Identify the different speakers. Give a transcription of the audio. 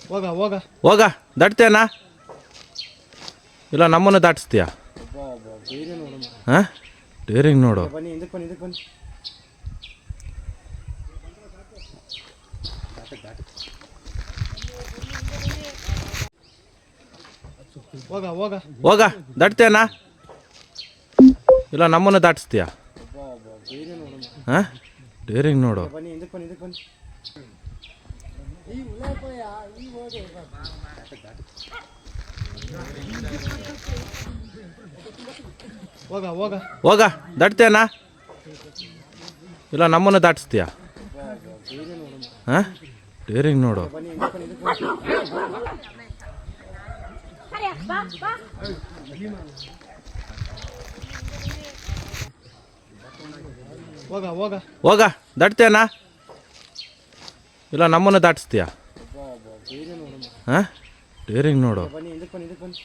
Speaker 1: ಹೋಗ ಹೋಗ
Speaker 2: ಹೋಗ ದಾಟ್ತೇನಾ ಇಲ್ಲ ನಮ್ಮನ್ನು ದಾಟಿಸ್ತೀಯಾ ಹಾಂ ಡೇರಿಂಗ್ ನೋಡು.
Speaker 1: ಬನ್ನಿ ಇದಕ್ಕೆ ಬನ್ನಿ ಇದಕ್ಕೆ ಬನ್ನಿ. ಹೋಗ ಹೋಗ
Speaker 2: ಹೋಗ ದಾಟ್ತೇನಾ ಇಲ್ಲ ನಮ್ಮನ್ನು ದಾಟಿಸ್ತೀಯಾ ಹಾಂ ಡೇರಿಂಗ್ ನೋಡು.
Speaker 1: ಬನ್ನಿ ಇದಕ್ಕೆ ಬನ್ನಿ ಇದಕ್ಕೆ ಬನ್ನಿ. ಹೋಗ ಹೋಗ
Speaker 2: ಹೋಗ ದಾಟ್ತೇನಾ ಇಲ್ಲ ನಮ್ಮನ್ನು ದಾಟಿಸ್ತೀಯಾ ಹಾಂ ಡೇರಿಂಗ್ ನೋಡು.
Speaker 1: ಬನ್ನಿ ಇದಕ್ಕೆ ಬನ್ನಿ ಇದಕ್ಕೆ ಬನ್ನಿ. ಹೋಗ ಹೋಗ
Speaker 2: ಹೋಗ ದಾಟ್ತೇನಾ ಇಲ್ಲ ನಮ್ಮನ್ನು ದಾಟಿಸ್ತೀಯಾ ಹಾಂ ಡೇರಿಂಗ್ ನೋಡು.
Speaker 1: ಬನ್ನಿ ಇದಕ್ಕೆ ಬನ್ನಿ ಇದಕ್ಕೆ ಬನ್ನಿ.